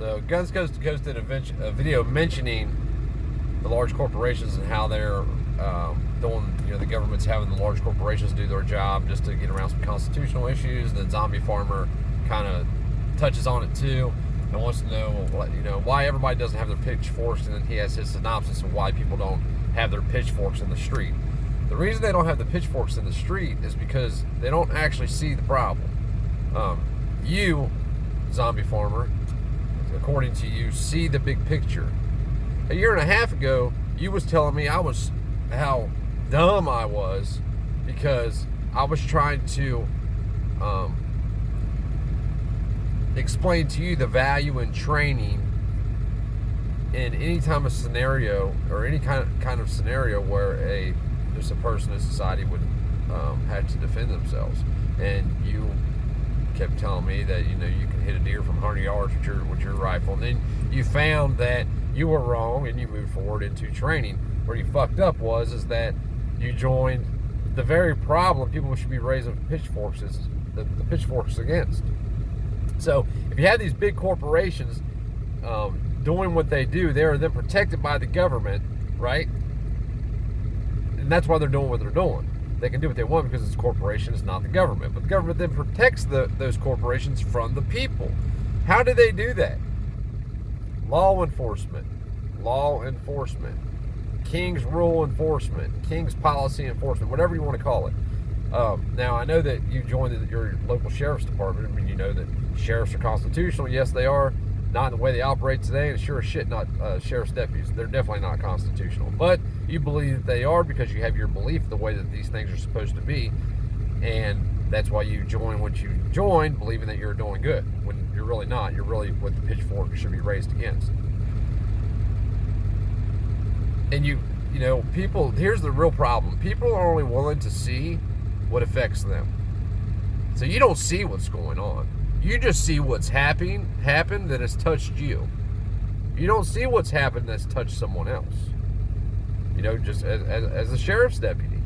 So Guns Coast to Coast did a video mentioning the large corporations and how they're doing, the government's having the large corporations do their job just to get around some constitutional issues. The Zombie Farmer kind of touches on it too and wants to know, why everybody doesn't have their pitchforks, and then he has his synopsis of why people don't have their pitchforks in the street. The reason they don't have the pitchforks in the street is because they don't actually see the problem. You, Zombie Farmer, according to you, see the big picture. A year and a half ago, you was telling me how dumb I was because I was trying to explain to you the value in training in any time of scenario or any kind of scenario where just a person in society would have to defend themselves. And you kept telling me that you can hit a deer from 100 yards with your rifle, and then you found that you were wrong and you moved forward into training. Where you fucked up is that you joined the very problem people should be raising pitchforks is the pitchforks against. So if you have these big corporations doing what they do, they are then protected by the government, right? And that's why they're doing what they're doing. They can do what they want because it's a corporation, it's not the government. But the government then protects those corporations from the people. How do they do that? Law enforcement, King's rule enforcement, King's policy enforcement, whatever you want to call it. Now, I know that you joined your local sheriff's department. I mean, you know that sheriffs are constitutional. Yes, they are. Not in the way they operate today, and sure as shit not sheriff's deputies. They're definitely not constitutional. But you believe that they are because you have your belief the way that these things are supposed to be. And that's why you join what you join, believing that you're doing good, when you're really not. You're really what the pitchfork should be raised against. And people, here's the real problem. People are only willing to see what affects them. So you don't see what's going on. You just see what's happened that has touched you. You don't see what's happened that's touched someone else. Just as a sheriff's deputy.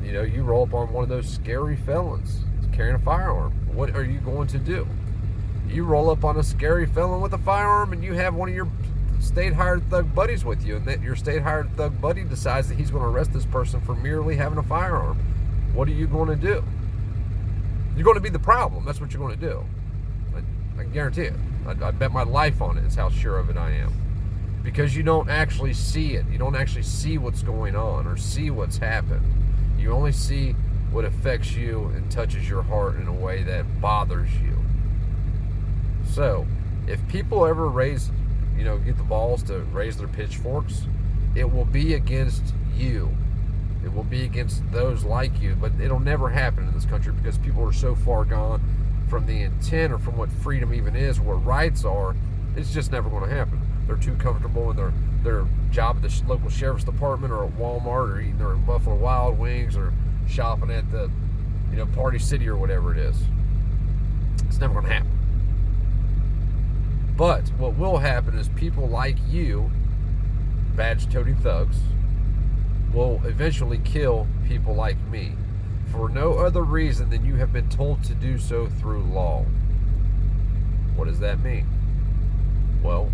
You roll up on one of those scary felons carrying a firearm. What are you going to do? You roll up on a scary felon with a firearm and you have one of your state hired thug buddies with you, and that your state hired thug buddy decides that he's going to arrest this person for merely having a firearm. What are you going to do? You're going to be the problem. That's what you're going to do. I guarantee it. I bet my life on it. It's how sure of it I am. Because you don't actually see it. You don't actually see what's going on or see what's happened. You only see what affects you and touches your heart in a way that bothers you. So, if people ever get the balls to raise their pitchforks, it will be against you. It will be against those like you, but it'll never happen in this country because people are so far gone from the intent or from what freedom even is, what rights are. It's just never going to happen. They're too comfortable in their job at the local sheriff's department or at Walmart or eating their Buffalo Wild Wings or shopping at the Party City or whatever it is. It's never going to happen. But what will happen is people like you, badge-toting thugs, will eventually kill people like me for no other reason than you have been told to do so through law. What does that mean? Well,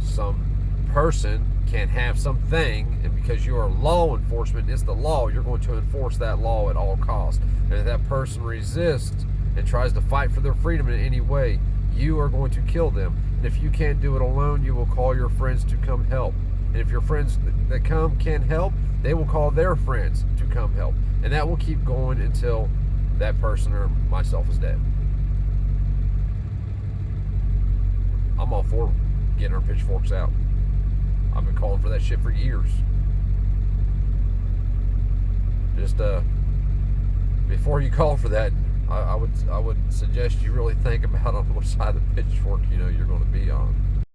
some person can have something, and because you are law enforcement, it's the law, you're going to enforce that law at all costs. And if that person resists and tries to fight for their freedom in any way, you are going to kill them. And if you can't do it alone, you will call your friends to come help. And if your friends that come can't help, they will call their friends to come help. And that will keep going until that person or myself is dead. I'm all for getting our pitchforks out. I've been calling for that shit for years. Just before you call for that, I would suggest you really think about on which side of the pitchfork you're going to be on.